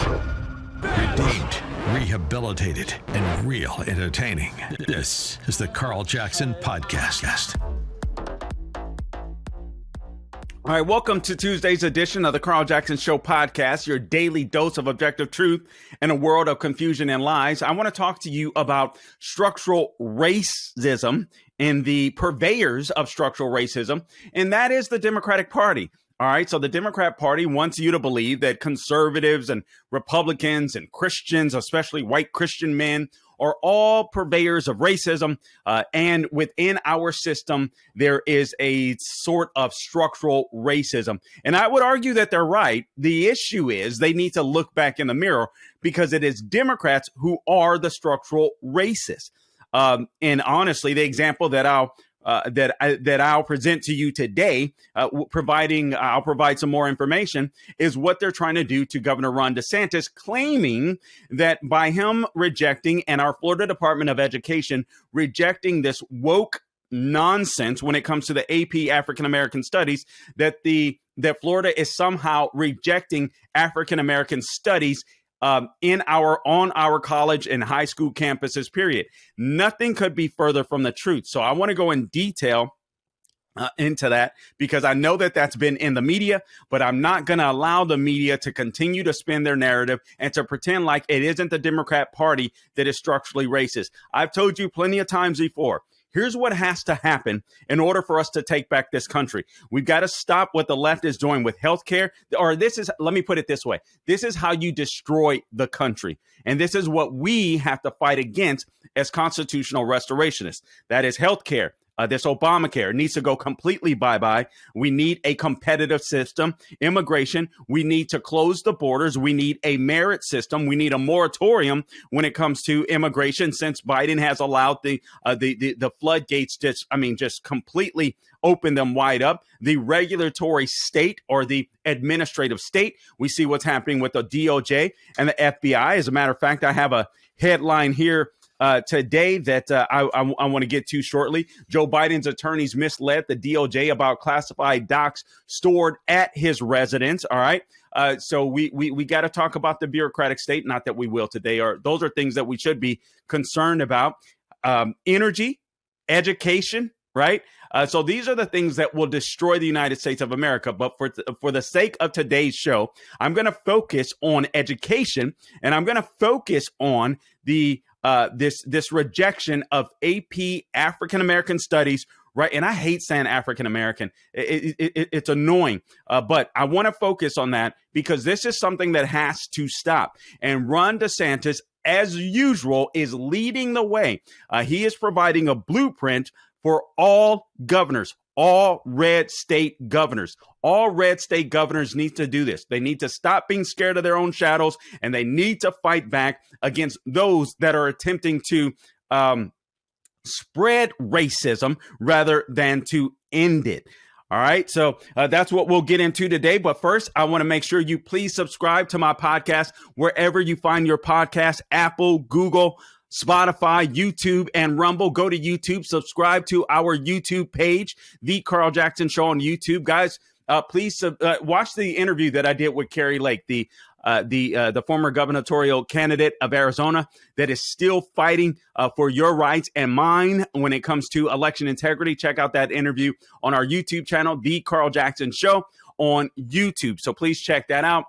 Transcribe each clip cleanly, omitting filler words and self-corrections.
Redeemed, rehabilitated, and real entertaining. This is the Carl Jackson Podcast. All right, welcome to Tuesday's edition of the Carl Jackson Show podcast, your daily dose of objective truth in a world of confusion and lies. I want to talk to you about structural racism and the purveyors of structural racism, and that is the Democratic Party. All right, so the Democrat Party wants you to believe that conservatives and Republicans and Christians, especially white Christian men, are all purveyors of racism. And within our system, there is a sort of structural racism. And I would argue that they're right. The issue is they need to look back in the mirror because it is Democrats who are the structural racists. And honestly, the example that I'll present to you today, I'll provide some more information, is what they're trying to do to Governor Ron Desantis, claiming that by him rejecting and our Florida Department of Education rejecting this woke nonsense when it comes to the AP African American Studies, that Florida is somehow rejecting African American studies on our college and high school campuses, period. Nothing could be further from the truth. So I want to go in detail into that because I know that that's been in the media, but I'm not going to allow the media to continue to spin their narrative and to pretend like it isn't the Democrat Party that is structurally racist. I've told you plenty of times before. Here's what has to happen in order for us to take back this country. We've got to stop what the left is doing with healthcare. Let me put it this way. This is how you destroy the country. And this is what we have to fight against as constitutional restorationists. That is healthcare. This Obamacare needs to go completely bye-bye. We need a competitive system. Immigration, we need to close the borders. We need a merit system. We need a moratorium when it comes to immigration, since Biden has allowed the floodgates just completely open them wide up. The regulatory state or the administrative state, we see what's happening with the DOJ and the FBI. As a matter of fact, I have a headline here today that I want to get to shortly. Joe Biden's attorneys misled the DOJ about classified docs stored at his residence. All right. So we got to talk about the bureaucratic state. Not that we will today. Those are things that we should be concerned about. Energy, education. Right. So these are the things that will destroy the United States of America. But for the sake of today's show, I'm going to focus on education, and I'm going to focus on this rejection of AP African American Studies. Right. And I hate saying African American. It's annoying. But I want to focus on that because this is something that has to stop. And Ron DeSantis, as usual, is leading the way. He is providing a blueprint for all governors, all red state governors. All red state governors need to do this. They need to stop being scared of their own shadows, and they need to fight back against those that are attempting to spread racism rather than to end it. All right. So that's what we'll get into today. But first, I want to make sure you please subscribe to my podcast wherever you find your podcast, Apple, Google, Spotify, YouTube, and Rumble. Go to YouTube, subscribe to our YouTube page, The Carl Jackson Show on YouTube. Guys, please watch the interview that I did with Kari Lake, the former gubernatorial candidate of Arizona that is still fighting for your rights and mine when it comes to election integrity. Check out that interview on our YouTube channel, The Carl Jackson Show on YouTube. So please check that out.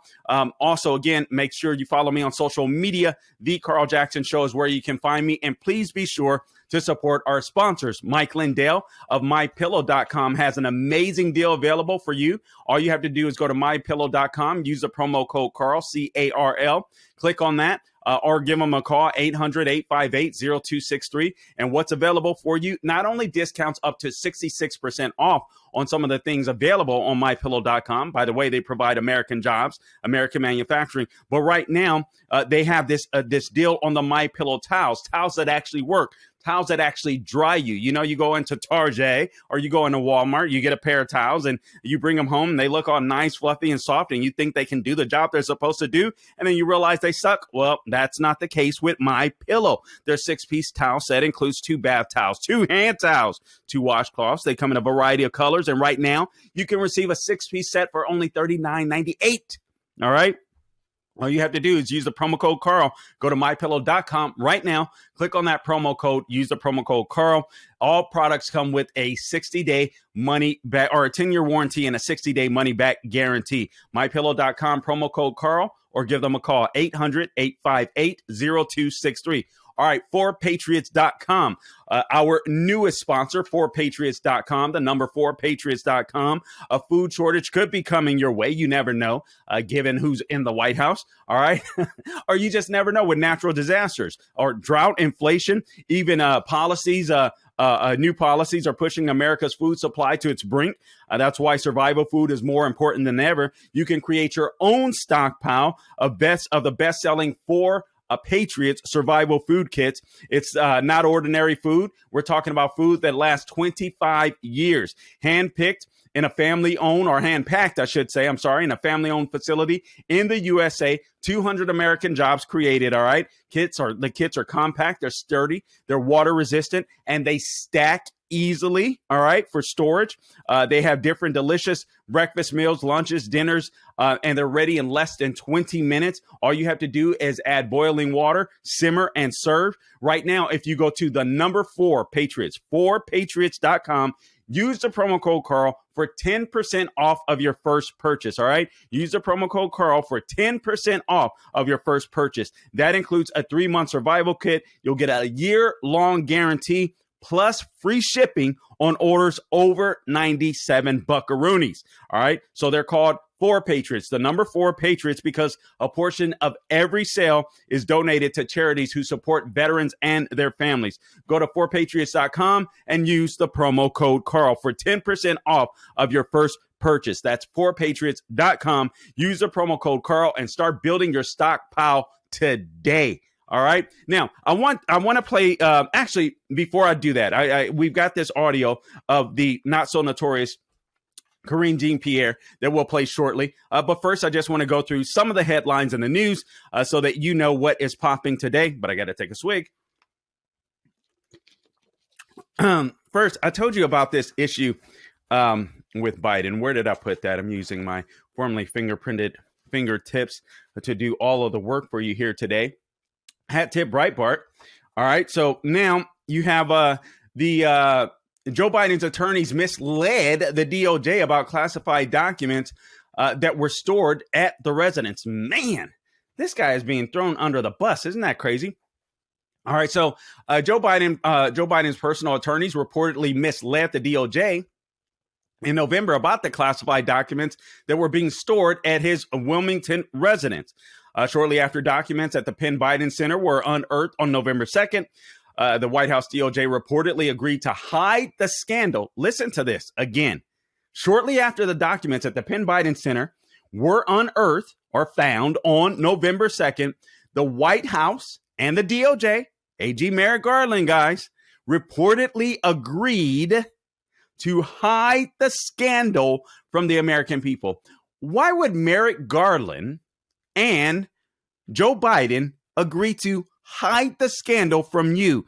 Also, again, make sure you follow me on social media. The Carl Jackson Show is where you can find me. And please be sure to support our sponsors. Mike Lindell of MyPillow.com has an amazing deal available for you. All you have to do is go to MyPillow.com, use the promo code Carl, C-A-R-L, click on that. Or give them a call, 800-858-0263. And what's available for you, not only discounts up to 66% off on some of the things available on MyPillow.com. By the way, they provide American jobs, American manufacturing. But right now, they have this deal on the MyPillow towels that actually work. Towels that actually dry you. You know, you go into Target or you go into Walmart, you get a pair of towels and you bring them home and they look all nice, fluffy, and soft, and you think they can do the job they're supposed to do, and then you realize they suck. Well, that's not the case with MyPillow. Their 6-piece towel set includes 2 bath towels, 2 hand towels, 2 washcloths. They come in a variety of colors, and right now you can receive a 6-piece set for only $39.98. All right. All you have to do is use the promo code Carl. Go to mypillow.com right now. Click on that promo code. Use the promo code Carl. All products come with a 60-day money back or a 10-year warranty and a 60-day money back guarantee. Mypillow.com, promo code Carl, or give them a call, 800-858-0263. All right, 4patriots.com, our newest sponsor, 4patriots.com, the number 4patriots.com. A food shortage could be coming your way. You never know, given who's in the White House. All right. Or you just never know with natural disasters or drought, inflation, even policies. New policies are pushing America's food supply to its brink. That's why survival food is more important than ever. You can create your own stockpile of the best-selling Patriots survival food kits. It's not ordinary food. We're talking about food that lasts 25 years, handpicked in a family-owned, or hand-packed, I should say, in a family-owned facility in the USA. 200 American jobs created, all right? The kits are compact, they're sturdy, they're water-resistant, and they stack easily, all right, for storage. They have different delicious breakfast meals, lunches, dinners, and they're ready in less than 20 minutes. All you have to do is add boiling water, simmer, and serve. Right now, if you go to the number 4 Patriots, 4patriots.com, use the promo code Carl for 10% off of your first purchase, all right? Use the promo code Carl for 10% off of your first purchase. That includes a 3-month survival kit. You'll get a year-long guarantee, plus free shipping on orders over 97 buckaroonies. All right. So they're called 4 Patriots, the number 4 Patriots, because a portion of every sale is donated to charities who support veterans and their families. Go to 4patriots.com and use the promo code Carl for 10% off of your first purchase. That's 4patriots.com. Use the promo code Carl and start building your stockpile today. All right. Now, I want to play. Actually, before I do that, we've got this audio of the not so notorious Karine Jean-Pierre that we'll play shortly. But first, I just want to go through some of the headlines in the news so that you know what is popping today. But I got to take a swig. First, I told you about this issue with Biden. Where did I put that? I'm using my formerly fingerprinted fingertips to do all of the work for you here today. Hat tip Breitbart. All right. So now you have Joe Biden's attorneys misled the DOJ about classified documents that were stored at the residence. Man, this guy is being thrown under the bus. Isn't that crazy? All right. So Joe Biden's personal attorneys reportedly misled the DOJ in November about the classified documents that were being stored at his Wilmington residence. Shortly after documents at the Penn Biden Center were unearthed on November 2nd, the White House DOJ reportedly agreed to hide the scandal. Listen to this again. Shortly after the documents at the Penn Biden Center were unearthed or found on November 2nd, the White House and the DOJ, AG Merrick Garland, guys, reportedly agreed to hide the scandal from the American people. Why would Merrick Garland and Joe Biden agree to hide the scandal from you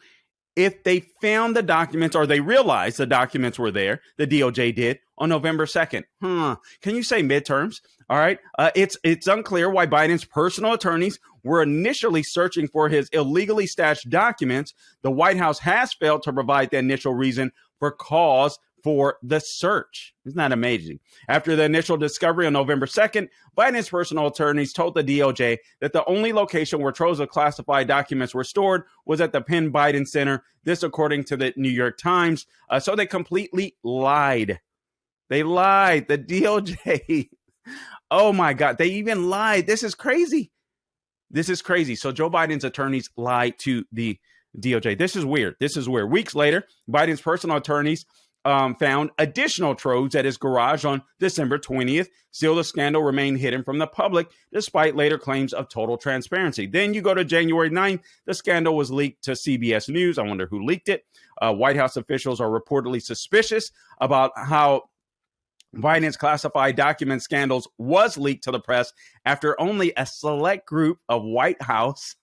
if they found the documents, or they realized the documents were there, the DOJ did, on November 2nd? Can you say midterms? All right. It's unclear why Biden's personal attorneys were initially searching for his illegally stashed documents. The White House has failed to provide the initial reason for cause for the search. Isn't that amazing? After the initial discovery on November 2nd, Biden's personal attorneys told the DOJ that the only location where troves of classified documents were stored was at the Penn Biden Center. This, according to the New York Times. So they completely lied. They lied. The DOJ. Oh, my God. They even lied. This is crazy. This is crazy. So Joe Biden's attorneys lied to the DOJ. This is weird. Weeks later, Biden's personal attorneys found additional troves at his garage on December 20th. Still, the scandal remained hidden from the public, despite later claims of total transparency. Then you go to January 9th. The scandal was leaked to CBS News. I wonder who leaked it. White House officials are reportedly suspicious about how Biden's classified document scandals was leaked to the press after only a select group of White House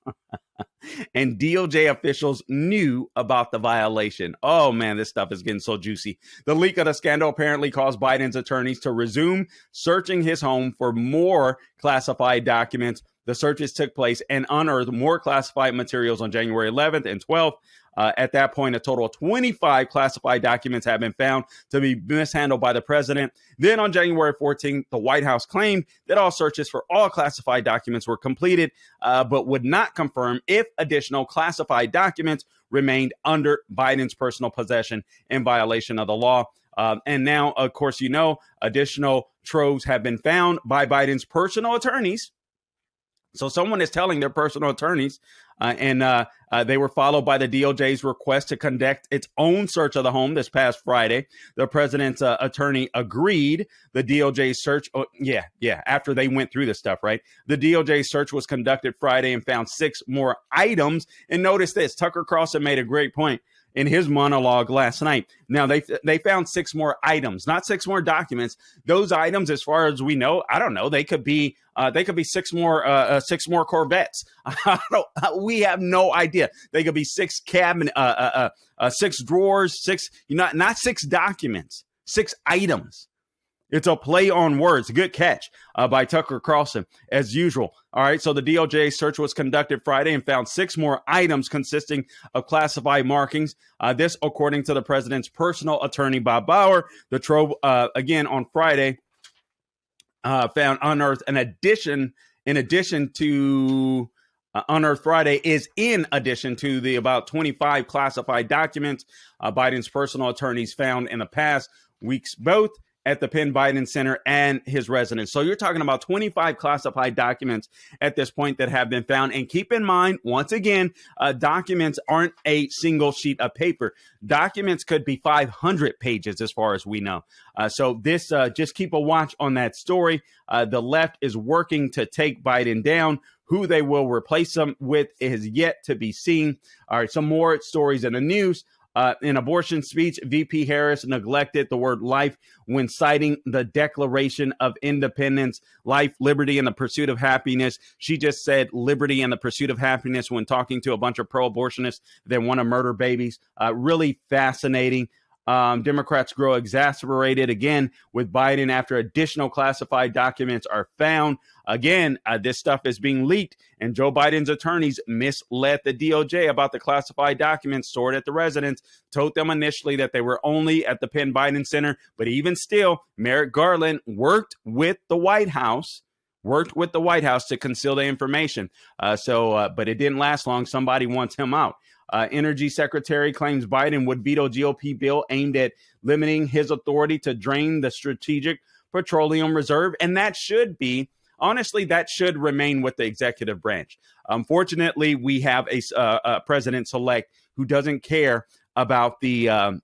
and DOJ officials knew about the violation. Oh man, this stuff is getting so juicy. The leak of the scandal apparently caused Biden's attorneys to resume searching his home for more classified documents. The searches took place and unearthed more classified materials on January 11th and 12th. At that point, a total of 25 classified documents have been found to be mishandled by the president. Then on January 14th, the White House claimed that all searches for all classified documents were completed, but would not confirm if additional classified documents remained under Biden's personal possession in violation of the law. And now, of course, additional troves have been found by Biden's personal attorneys. So someone is telling their personal attorneys, and they were followed by the DOJ's request to conduct its own search of the home this past Friday. The president's attorney agreed the DOJ's search. After they went through this stuff, right? The DOJ's search was conducted Friday and found 6 more items. And notice this, Tucker Carlson made a great point in his monologue last night. Now, they found 6 more items, not 6 more documents. Those items, as far as we know, I don't know. They could be 6 more Corvettes. We have no idea. They could be 6 cabinet, 6 drawers, 6, not 6 documents, 6 items. It's a play on words. Good catch by Tucker Carlson, as usual. All right, so the DOJ search was conducted Friday and found 6 more items consisting of classified markings. This, according to the president's personal attorney, Bob Bauer. The trove, again, on Friday, found unearthed in addition to the about 25 classified documents Biden's personal attorneys found in the past weeks, both at the Penn Biden Center and his residence. So you're talking about 25 classified documents at this point that have been found. And keep in mind, once again, documents aren't a single sheet of paper. Documents could be 500 pages as far as we know. So this, just keep a watch on that story. The left is working to take Biden down. Who they will replace him with is yet to be seen. All right, some more stories in the news. In abortion speech, VP Harris neglected the word life when citing the Declaration of Independence, life, liberty, and the pursuit of happiness. She just said liberty and the pursuit of happiness when talking to a bunch of pro-abortionists that want to murder babies. Really fascinating. Democrats grow exasperated again with Biden after additional classified documents are found. Again, this stuff is being leaked, and Joe Biden's attorneys misled the DOJ about the classified documents stored at the residence, told them initially that they were only at the Penn Biden Center. But even still, Merrick Garland worked with the White House to conceal the information. But it didn't last long. Somebody wants him out. Energy Secretary claims Biden would veto GOP bill aimed at limiting his authority to drain the Strategic Petroleum Reserve. And that should remain with the executive branch. Unfortunately, we have a president-elect who doesn't care about the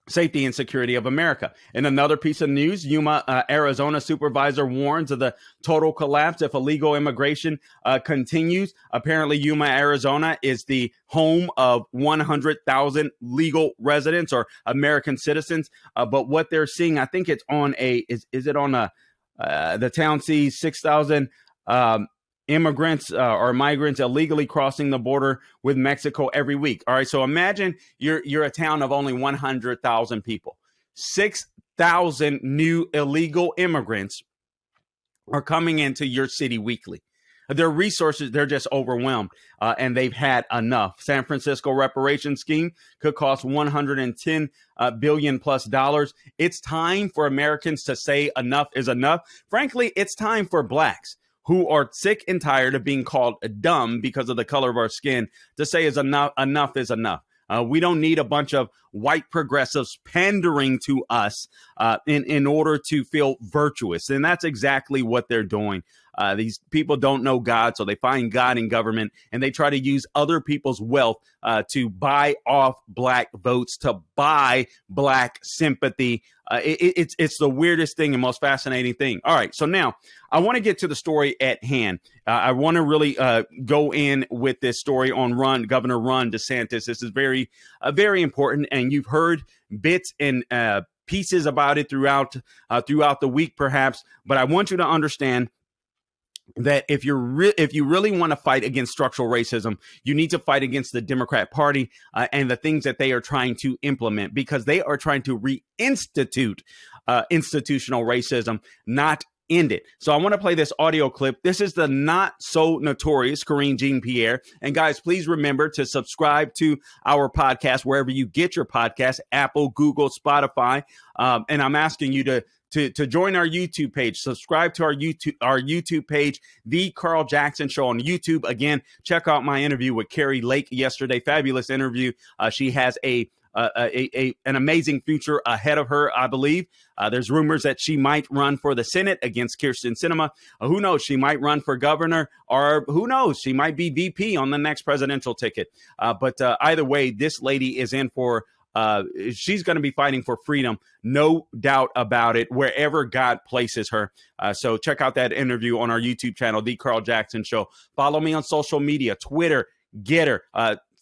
safety and security of America. In another piece of news, Yuma, Arizona supervisor warns of the total collapse if illegal immigration continues. Apparently, Yuma, Arizona is the home of 100,000 legal residents or American citizens. But what they're seeing, I think it's on the town sees 6,000 immigrants or migrants illegally crossing the border with Mexico every week. All right. So imagine you're a town of only 100,000 people. 6,000 new illegal immigrants are coming into your city weekly. Their resources, they're just overwhelmed, and they've had enough. San Francisco reparation scheme could cost $110 billion plus. It's time for Americans to say enough is enough. Frankly, it's time for blacks who are sick and tired of being called dumb because of the color of our skin to say is enough is enough. We don't need a bunch of white progressives pandering to us in order to feel virtuous. And that's exactly what they're doing. These people don't know God, so they find God in government, and they try to use other people's wealth to buy off black votes, to buy black sympathy. It's the weirdest thing and most fascinating thing. All right, so now I want to get to the story at hand. I want to really go in with this story on Governor Desantis. This is very important, and you've heard bits and pieces about it throughout the week, perhaps. But I want you to understand that if you really want to fight against structural racism, you need to fight against the Democrat Party and the things that they are trying to implement, because they are trying to reinstitute institutional racism, not end it. So I want to play this audio clip. This is the not so notorious Karine Jean-Pierre. And guys, please remember to subscribe to our podcast wherever you get your podcast, Apple, Google, Spotify. And I'm asking you to join our YouTube page, subscribe to our YouTube page, The Carl Jackson Show on YouTube. Again, check out my interview with Carrie Lake yesterday. Fabulous interview. She has an amazing future ahead of her, I believe. There's rumors that she might run for the Senate against Kyrsten Sinema. Who knows? She might run for governor, or who knows? She might be VP on the next presidential ticket. But either way, this lady is in for she's going to be fighting for freedom, no doubt about it, wherever God places her. So check out that interview on our YouTube channel, The Carl Jackson Show. Follow me on social media, Twitter, Getter,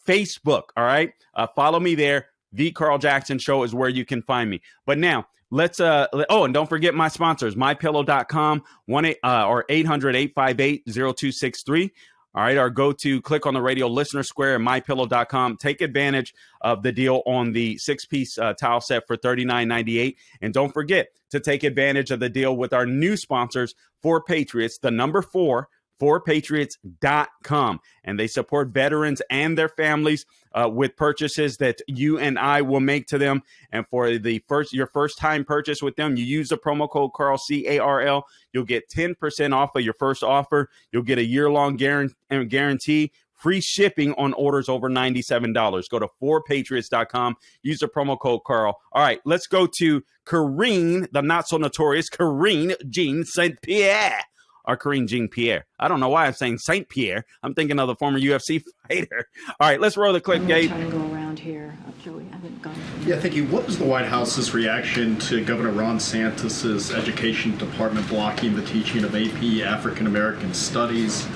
Facebook. All right. Follow me there. The Carl Jackson Show is where you can find me. But now let's and don't forget my sponsors, mypillow.com, 800-858-0263. All right, or go to click on the radio listener square and mypillow.com. Take advantage of the deal on the 6-piece towel set for $39.98. And don't forget to take advantage of the deal with our new sponsors, 4 Patriots, the number 4, 4patriots.com. And they support veterans and their families with purchases that you and I will make to them. And for your first time purchase with them, you use the promo code Carl, CARL. You'll get 10% off of your first offer. You'll get a year-long guarantee, free shipping on orders over $97. Go to 4patriots.com. Use the promo code Carl. All right, let's go to Karine, the not so notorious Karine Jean-Pierre. Or Karine Jean-Pierre. I don't know why I'm saying St. Pierre. I'm thinking of the former UFC fighter. All right, let's roll the clip, Gabe. I'm trying to go around here. Joey, I haven't gone. Yeah, thank you. What was the White House's reaction to Governor Ron DeSantis' education department blocking the teaching of AP African American Studies,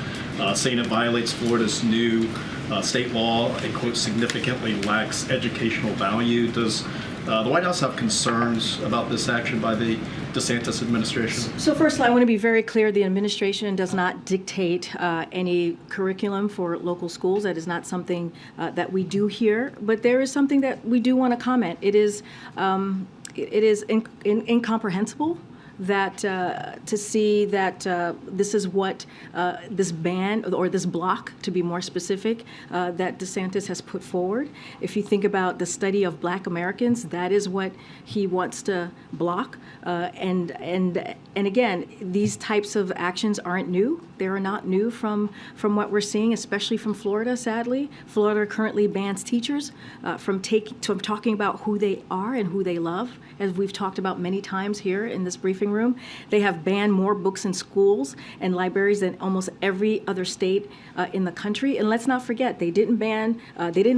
saying it violates Florida's new state law and, quote, significantly lacks educational value? Does the White House have concerns about this action by the DeSantis administration? So first, I want to be very clear. The administration does not dictate any curriculum for local schools. That is not something that we do here. But there is something that we do want to comment. It is incomprehensible that to see that this is what this ban, or this block, to be more specific, that DeSantis has put forward. If you think about the study of Black Americans, that is what he wants to block. And again, these types of actions aren't new. They are not new from what we're seeing, especially from Florida. Sadly, Florida currently bans teachers from talking about who they are and who they love, as we've talked about many times here in this briefing room. They have banned more books in schools and libraries than almost every other state in the country. And let's not forget, they didn't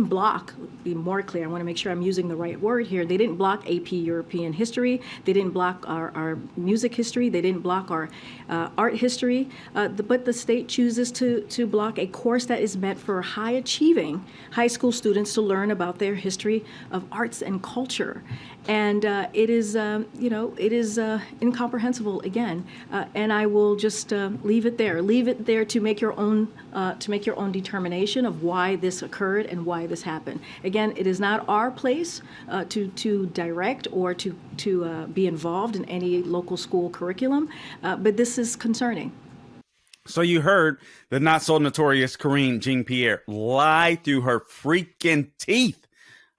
block, be more clear, I want to make sure I'm using the right word here. They didn't block AP European history. They didn't block our music history. They didn't block our art history. But the state chooses to block a course that is meant for high-achieving high school students to learn about their history of arts and culture. And it is incomprehensible again. And I will just leave it there. Leave it there to make your own determination of why this occurred and why this happened. Again, it is not our place to direct or to be involved in any local school curriculum, but this is concerning. So you heard the not so notorious Karine Jean-Pierre lie through her freaking teeth.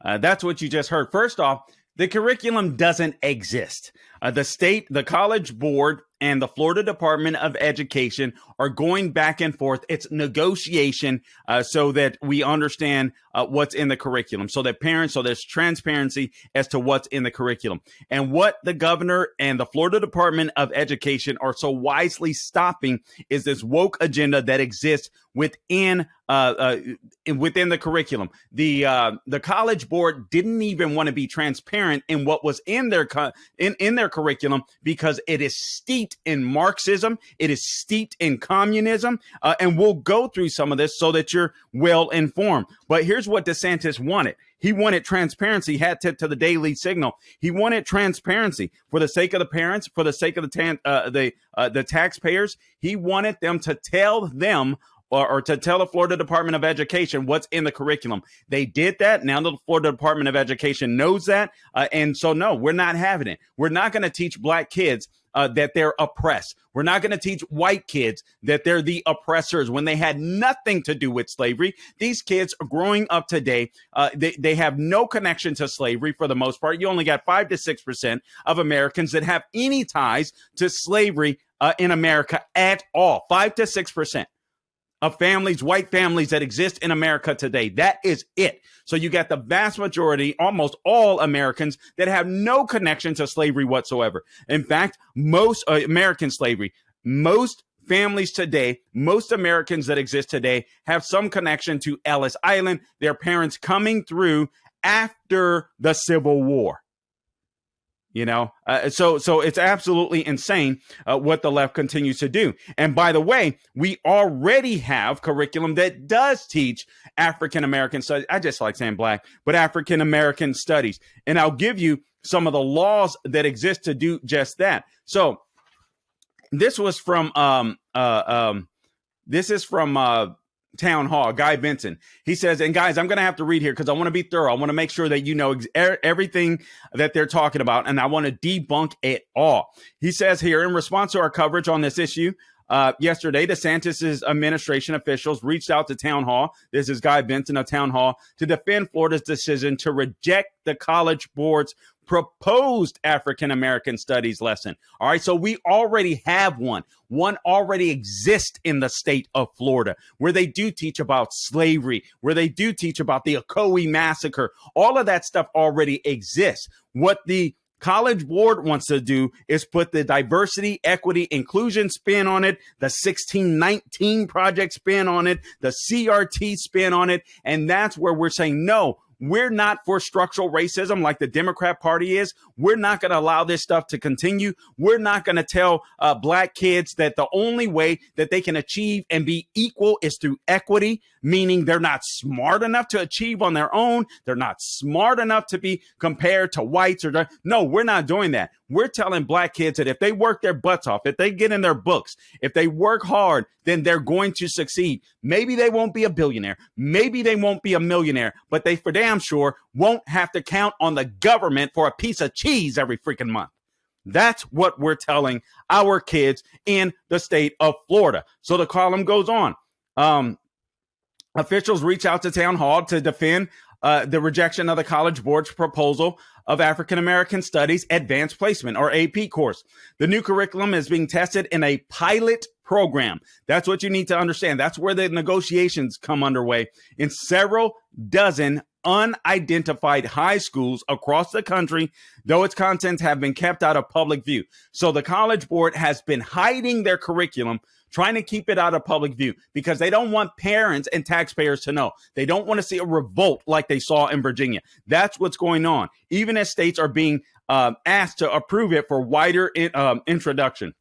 That's what you just heard. First off, the curriculum doesn't exist. The College Board and the Florida Department of Education are going back and forth. It's negotiation so that we understand what's in the curriculum, so there's transparency as to what's in the curriculum. And what the governor and the Florida Department of Education are so wisely stopping is this woke agenda that exists within within the curriculum. The College Board didn't even want to be transparent in what was in their in their curriculum because it is steeped in Marxism, it is steeped in communism, and we'll go through some of this so that you're well informed. But here's what DeSantis wanted. He wanted transparency. He had to the Daily Signal. He wanted transparency for the sake of the parents, for the sake of the taxpayers. He wanted them to tell them or to tell the Florida Department of Education what's in the curriculum. They did that. Now the Florida Department of Education knows that. And so, no, we're not having it. We're not going to teach black kids that they're oppressed. We're not going to teach white kids that they're the oppressors when they had nothing to do with slavery. These kids are growing up today. They have no connection to slavery for the most part. You only got 5 to 6% of Americans that have any ties to slavery in America at all. 5 to 6% of families, white families that exist in America today. That is it. So you got the vast majority, almost all Americans that have no connection to slavery whatsoever. In fact, most American slavery, most families today, most Americans that exist today have some connection to Ellis Island, their parents coming through after the Civil War. You know, so it's absolutely insane what the left continues to do. And by the way, we already have curriculum that does teach African-American studies. I just like saying black, but African-American studies. And I'll give you some of the laws that exist to do just that. So this was from Town Hall, Guy Benson. He says, and guys, I'm going to have to read here because I want to be thorough. I want to make sure that you know everything that they're talking about, and I want to debunk it all. He says here, in response to our coverage on this issue, yesterday, DeSantis' administration officials reached out to Town Hall. This is Guy Benson of Town Hall to defend Florida's decision to reject the College Board's proposed African-American studies lesson. All right, so we already have one. One already exists in the state of Florida where they do teach about slavery, where they do teach about the Ocoee massacre. All of that stuff already exists. What the College Board wants to do is put the diversity, equity, inclusion spin on it, the 1619 Project spin on it, the CRT spin on it, and that's where we're saying, no, we're not for structural racism like the Democrat Party is. We're not going to allow this stuff to continue. We're not going to tell black kids that the only way that they can achieve and be equal is through equity, meaning they're not smart enough to achieve on their own. They're not smart enough to be compared to whites. No, we're not doing that. We're telling black kids that if they work their butts off, if they get in their books, if they work hard, then they're going to succeed. Maybe they won't be a billionaire. Maybe they won't be a millionaire, but they for damn sure won't have to count on the government for a piece of cheese every freaking month. That's what we're telling our kids in the state of Florida. So the column goes on. Officials reach out to Town Hall to defend the rejection of the College Board's proposal of African-American Studies Advanced Placement, or AP course. The new curriculum is being tested in a pilot program. That's what you need to understand. That's where the negotiations come underway in several dozen unidentified high schools across the country, though its contents have been kept out of public view. So the College Board has been hiding their curriculum, trying to keep it out of public view because they don't want parents and taxpayers to know. They don't want to see a revolt like they saw in Virginia. That's what's going on, even as states are being asked to approve it for wider introduction.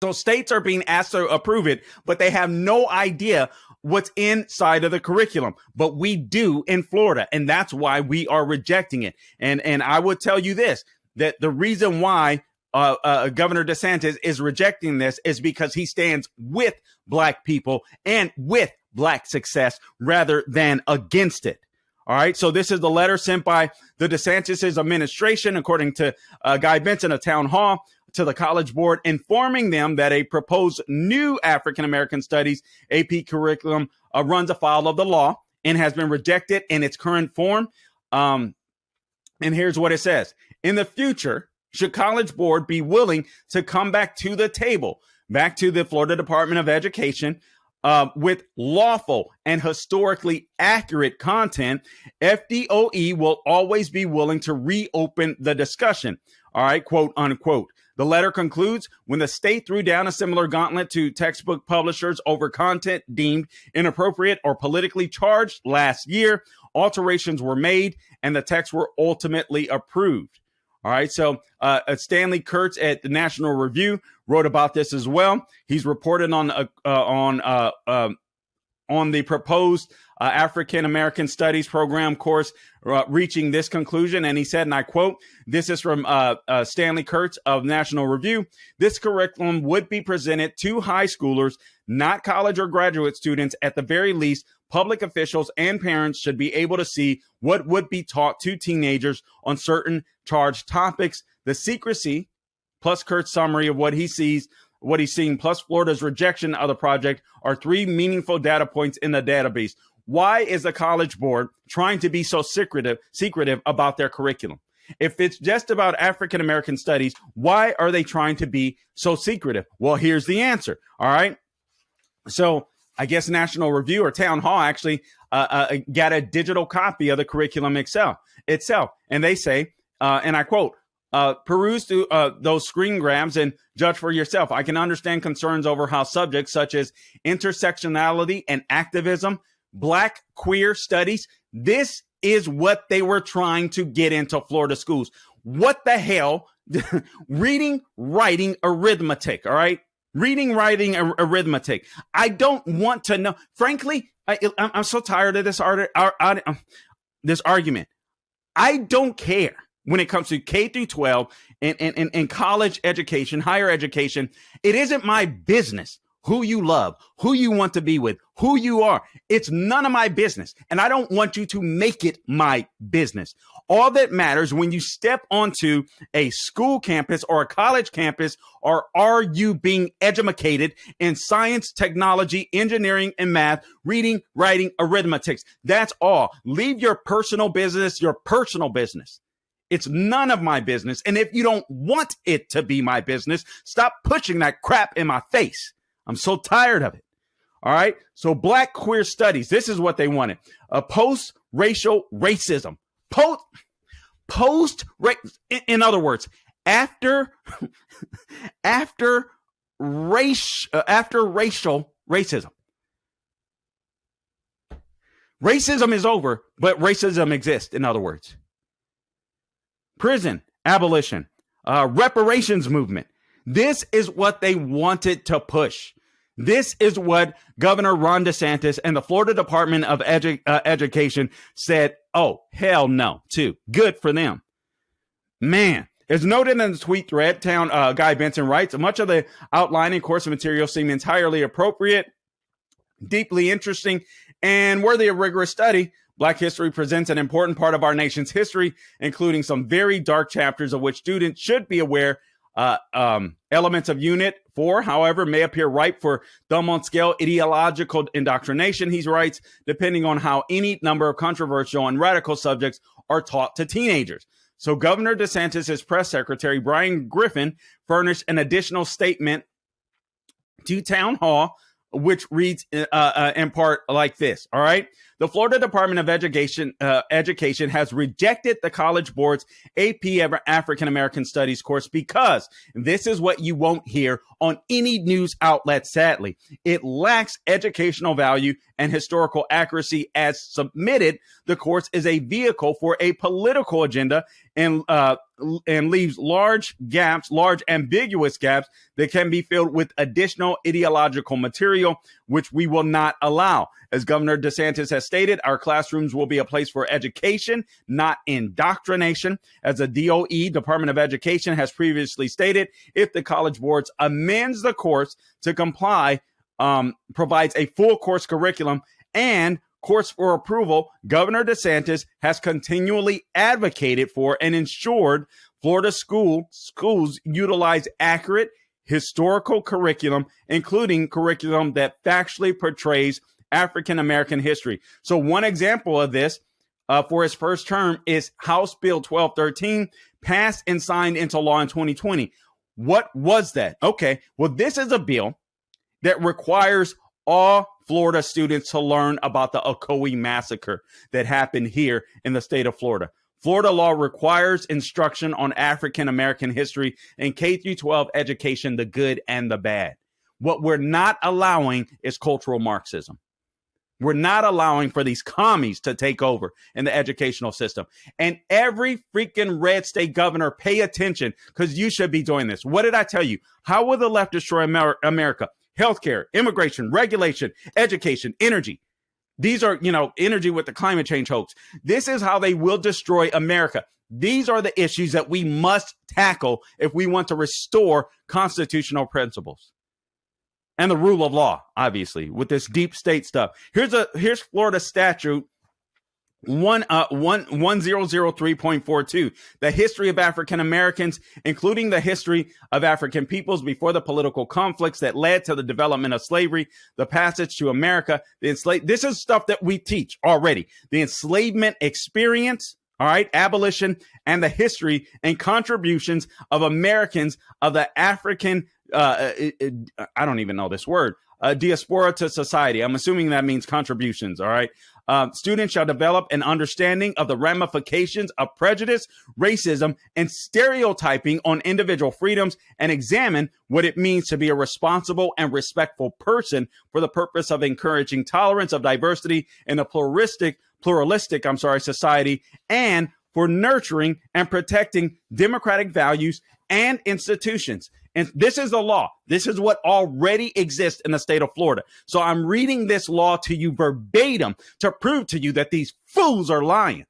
So states are being asked to approve it, but they have no idea what's inside of the curriculum. But we do in Florida, and that's why we are rejecting it. And I would tell you this, that the reason why Governor DeSantis is rejecting this is because he stands with black people and with black success rather than against it. All right. So this is the letter sent by the DeSantis' administration, according to Guy Benson of Town Hall, to the College Board, informing them that a proposed new African-American Studies AP curriculum runs afoul of the law and has been rejected in its current form. And here's what it says. In the future, should College Board be willing to come back to the table, back to the Florida Department of Education, with lawful and historically accurate content, FDOE will always be willing to reopen the discussion. All right, quote unquote. The letter concludes, when the state threw down a similar gauntlet to textbook publishers over content deemed inappropriate or politically charged last year, alterations were made and the texts were ultimately approved. All right, so Stanley Kurtz at the National Review wrote about this as well. He's reported on the proposed African American Studies program course reaching this conclusion. And he said, and I quote, this is from Stanley Kurtz of National Review, this curriculum would be presented to high schoolers, not college or graduate students. At the very least, public officials and parents should be able to see what would be taught to teenagers on certain charged topics. The secrecy, plus Kurt's summary of what he's seeing, plus Florida's rejection of the project are three meaningful data points in the database. Why is the College Board trying to be so secretive about their curriculum? If it's just about African American studies, why are they trying to be so secretive? Well, here's the answer. All right. So I guess National Review or Town Hall actually got a digital copy of the curriculum itself. And they say, and I quote, peruse through those screen grabs and judge for yourself. I can understand concerns over how subjects such as intersectionality and activism, Black queer studies, this is what they were trying to get into Florida schools. What the hell? Reading, writing, arithmetic, all right? Reading, writing, arithmetic. I don't want to know. Frankly, I'm so tired of this argument. I don't care when it comes to K through 12 and college education, higher education. It isn't my business who you love, who you want to be with, who you are. It's none of my business. And I don't want you to make it my business. All that matters when you step onto a school campus or a college campus, are you being educated in science, technology, engineering, and math, reading, writing, arithmetics. That's all. Leave your personal business. It's none of my business. And if you don't want it to be my business, stop pushing that crap in my face. I'm so tired of it. All right. So Black queer studies, this is what they wanted. A post-racial racism. In other words, after racial racism. Racism is over, but racism exists, in other words. Prison, abolition, reparations movement. This is what they wanted to push. This is what Governor Ron DeSantis and the Florida Department of Education said, oh, hell no, too. Good for them. Man, as noted in the tweet thread, Guy Benson writes, much of the outlining course material seemed entirely appropriate, deeply interesting, and worthy of rigorous study. Black history presents an important part of our nation's history, including some very dark chapters of which students should be aware. Elements of Unit 4, however, may appear ripe for thumb-on-scale ideological indoctrination, he writes, depending on how any number of controversial and radical subjects are taught to teenagers. So Governor DeSantis' press secretary, Brian Griffin, furnished an additional statement to Town Hall, which reads in part like this, all right? The Florida Department of Education has rejected the College Board's AP African American Studies course because this is what you won't hear on any news outlet, sadly. It lacks educational value and historical accuracy as submitted. The course is a vehicle for a political agenda and leaves large ambiguous gaps that can be filled with additional ideological material, which we will not allow. As Governor DeSantis has stated, our classrooms will be a place for education, not indoctrination. As the DOE, Department of Education, has previously stated, if the College Board amends the course to comply, provides a full course curriculum and course for approval, Governor DeSantis has continually advocated for and ensured Florida schools utilize accurate historical curriculum, including curriculum that factually portrays African American history. So one example of this for his first term is House Bill 1213, passed and signed into law in 2020. What was that? Okay, well, this is a bill that requires all Florida students to learn about the Ocoee massacre that happened here in the state of Florida. Florida law requires instruction on African American history in K through 12 education, the good and the bad. What we're not allowing is cultural Marxism. We're not allowing for these commies to take over in the educational system. And every freaking red state governor, pay attention, because you should be doing this. What did I tell you? How will the left destroy America? Healthcare, immigration, regulation, education, energy. These are, energy with the climate change hoax. This is how they will destroy America. These are the issues that we must tackle if we want to restore constitutional principles. And the rule of law, obviously, with this deep state stuff. Here's Florida statute 1003.42, the history of African Americans, including the history of African peoples before the political conflicts that led to the development of slavery, the passage to America, this is stuff that we teach already. The enslavement experience, all right, abolition, and the history and contributions of Americans of the African I don't even know this word, diaspora to society. I'm assuming that means contributions. All right. Students shall develop an understanding of the ramifications of prejudice, racism, and stereotyping on individual freedoms and examine what it means to be a responsible and respectful person for the purpose of encouraging tolerance of diversity in a pluralistic society, and for nurturing and protecting democratic values and institutions. And this is the law. This is what already exists in the state of Florida. So I'm reading this law to you verbatim to prove to you that these fools are lying.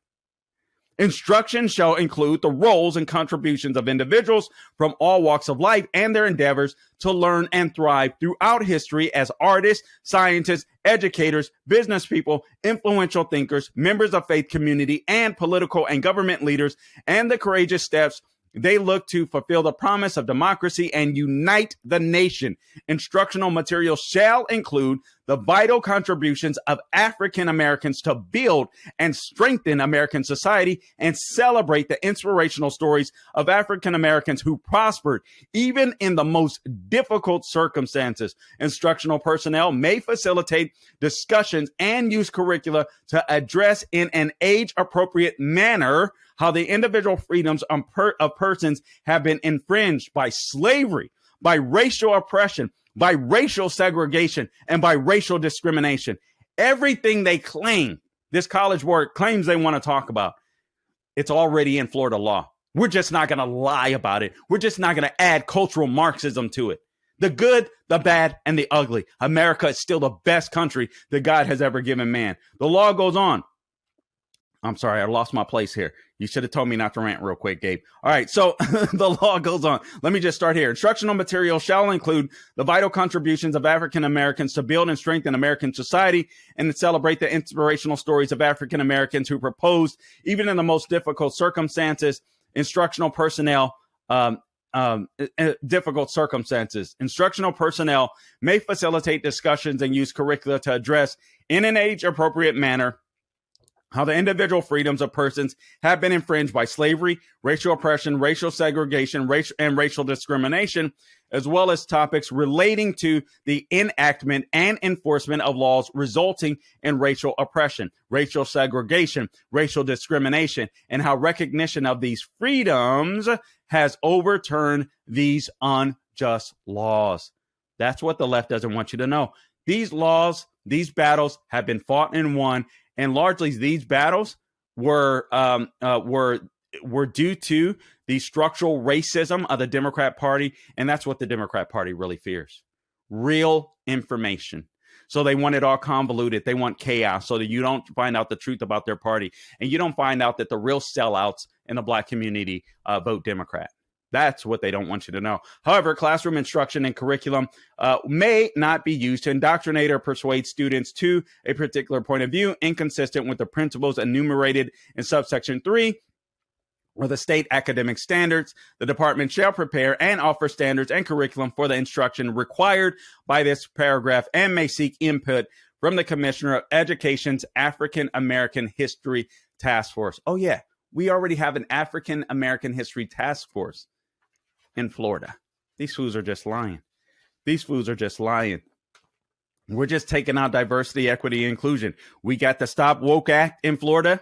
Instruction shall include the roles and contributions of individuals from all walks of life and their endeavors to learn and thrive throughout history as artists, scientists, educators, business people, influential thinkers, members of faith community, and political and government leaders, and the courageous steps they look to fulfill the promise of democracy and unite the nation. Instructional materials shall include the vital contributions of African Americans to build and strengthen American society and celebrate the inspirational stories of African Americans who prospered even in the most difficult circumstances. Instructional personnel may facilitate discussions and use curricula to address in an age-appropriate manner how the individual freedoms of persons have been infringed by slavery, by racial oppression, by racial segregation, and by racial discrimination. Everything they claim, this College Board claims they want to talk about, it's already in Florida law. We're just not going to lie about it. We're just not going to add cultural Marxism to it. The good, the bad, and the ugly. America is still the best country that God has ever given man. The law goes on. I'm sorry, I lost my place here. You should have told me not to rant real quick, Gabe. All right, so the law goes on. Let me just start here. Instructional material shall include the vital contributions of African Americans to build and strengthen American society and to celebrate the inspirational stories of African Americans who proposed, even in the most difficult circumstances, instructional personnel difficult circumstances. Instructional personnel may facilitate discussions and use curricula to address in an age-appropriate manner how the individual freedoms of persons have been infringed by slavery, racial oppression, racial segregation, and racial discrimination, as well as topics relating to the enactment and enforcement of laws resulting in racial oppression, racial segregation, racial discrimination, and how recognition of these freedoms has overturned these unjust laws. That's what the left doesn't want you to know. These laws, these battles have been fought and won. And largely, these battles were due to the structural racism of the Democrat Party, and that's what the Democrat Party really fears: real information. So they want it all convoluted. They want chaos, so that you don't find out the truth about their party, and you don't find out that the real sellouts in the Black community vote Democrat. That's what they don't want you to know. However, classroom instruction and curriculum may not be used to indoctrinate or persuade students to a particular point of view inconsistent with the principles enumerated in subsection 3 or the state academic standards. The department shall prepare and offer standards and curriculum for the instruction required by this paragraph and may seek input from the Commissioner of Education's African American History Task Force. Oh, yeah, we already have an African American History Task Force in Florida. These fools are just lying. These fools are just lying. We're just taking out diversity, equity, and inclusion. We got the Stop Woke Act in Florida.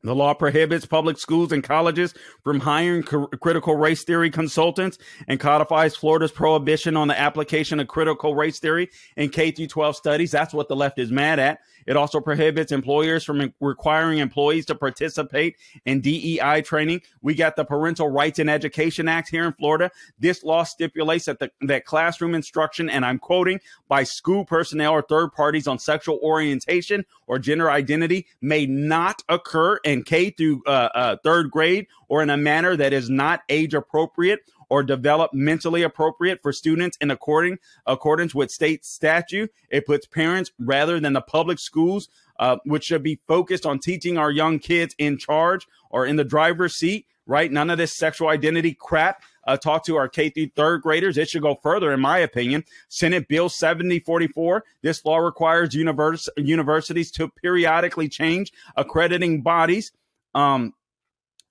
The law prohibits public schools and colleges from hiring critical race theory consultants and codifies Florida's prohibition on the application of critical race theory in K through 12 studies. That's what the left is mad at. It also prohibits employers from requiring employees to participate in DEI training. We got the Parental Rights in Education Act here in Florida. This law stipulates that classroom instruction, and I'm quoting, by school personnel or third parties on sexual orientation or gender identity may not occur in K through third grade or in a manner that is not age appropriate or developmentally appropriate for students in accordance with state statute. It puts parents rather than the public schools, which should be focused on teaching our young kids, in charge or in the driver's seat, right? None of this sexual identity crap. Talk to our K through third graders. It should go further, in my opinion. Senate Bill 7044. This law requires universities to periodically change accrediting bodies,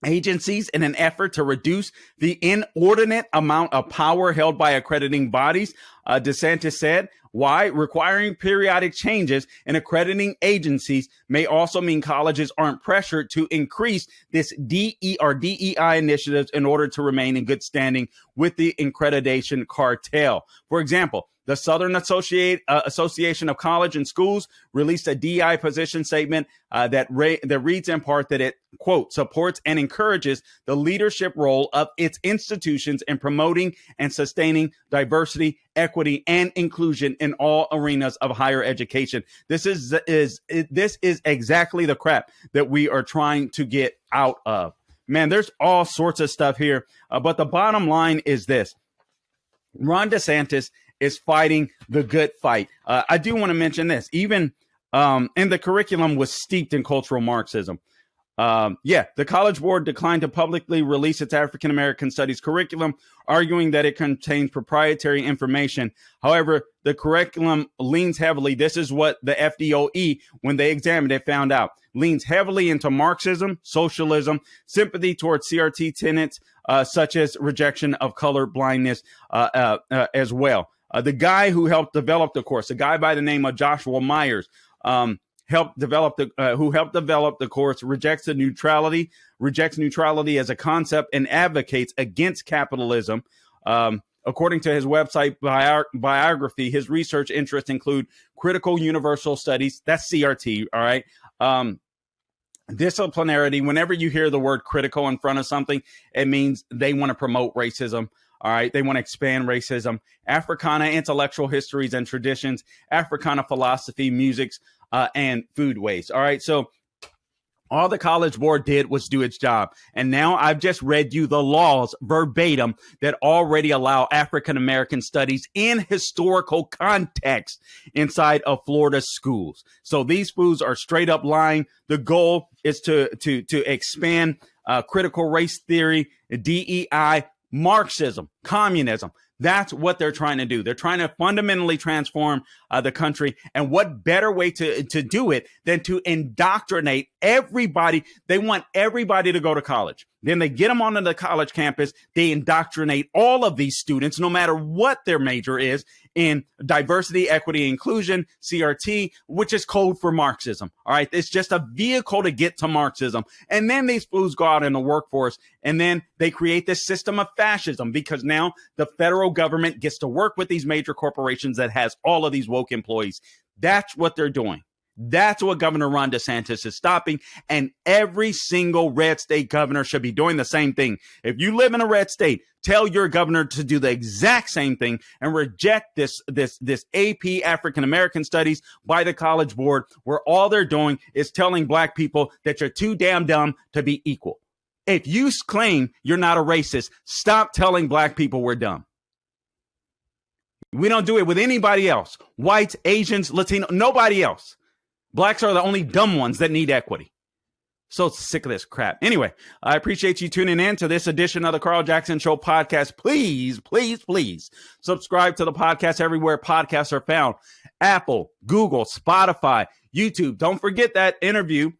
agencies, in an effort to reduce the inordinate amount of power held by accrediting bodies. Desantis said, why? Requiring periodic changes in accrediting agencies may also mean colleges aren't pressured to increase this DEI initiatives in order to remain in good standing with the accreditation cartel. For example, the Southern Association of College and Schools released a DEI position statement that reads in part that it, quote, supports and encourages the leadership role of its institutions in promoting and sustaining diversity, equity, and inclusion in all arenas of higher education. This is exactly the crap that we are trying to get out of. Man, there's all sorts of stuff here, but the bottom line is this. Ron DeSantis is fighting the good fight. I do want to mention this. Even and the curriculum was steeped in cultural Marxism. The College Board declined to publicly release its African American Studies curriculum, arguing that it contains proprietary information. However, the curriculum leans heavily. This is what the FDOE, when they examined it, found out. Leans heavily into Marxism, socialism, sympathy towards CRT tenets, such as rejection of color blindness as well. The guy who helped develop the course, a guy by the name of Joshua Myers, who helped develop the course, rejects neutrality as a concept and advocates against capitalism. According to his website biography, his research interests include critical universal studies. That's CRT. All right. Disciplinarity. Whenever you hear the word critical in front of something, it means they want to promote racism. All right. They want to expand racism. Africana intellectual histories and traditions, Africana philosophy, musics, and food waste. All right. So all the College Board did was do its job. And now I've just read you the laws verbatim that already allow African American studies in historical context inside of Florida schools. So these fools are straight up lying. The goal is to expand critical race theory, DEI, Marxism, communism. That's what they're trying to do. They're trying to fundamentally transform the country. And what better way to do it than to indoctrinate everybody? They want everybody to go to college. Then they get them onto the college campus. They indoctrinate all of these students, no matter what their major is, in diversity, equity, inclusion, CRT, which is code for Marxism. All right. It's just a vehicle to get to Marxism. And then these fools go out in the workforce and then they create this system of fascism because now the federal government gets to work with these major corporations that has all of these woke employees. That's what they're doing. That's what Governor Ron DeSantis is stopping. And every single red state governor should be doing the same thing. If you live in a red state, tell your governor to do the exact same thing and reject this AP African American Studies by the College Board, where all they're doing is telling black people that you're too damn dumb to be equal. If you claim you're not a racist, stop telling black people we're dumb. We don't do it with anybody else. Whites, Asians, Latino, nobody else. Blacks are the only dumb ones that need equity. So sick of this crap. Anyway, I appreciate you tuning in to this edition of the Carl Jackson Show podcast. Please, please, please subscribe to the podcast everywhere podcasts are found. Apple, Google, Spotify, YouTube. Don't forget that interview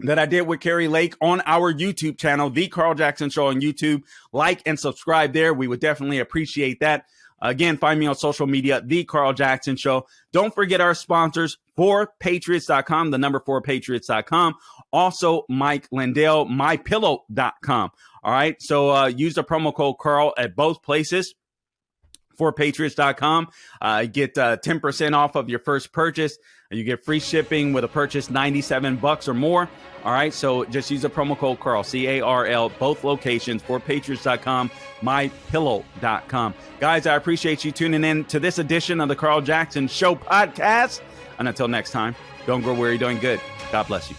that I did with Carrie Lake on our YouTube channel, The Carl Jackson Show on YouTube. Like and subscribe there. We would definitely appreciate that. Again, find me on social media, The Carl Jackson Show. Don't forget our sponsors, 4patriots.com, the number 4patriots.com. Also, Mike Lindell, mypillow.com. All right. So use the promo code Carl at both places. 4patriots.com. Get 10% off of your first purchase. You get free shipping with a purchase $97 or more. All right. So just use the promo code Carl, C-A-R-L, both locations, 4patriots.com, mypillow.com. Guys, I appreciate you tuning in to this edition of the Carl Jackson Show podcast. And until next time, don't grow weary doing good. God bless you.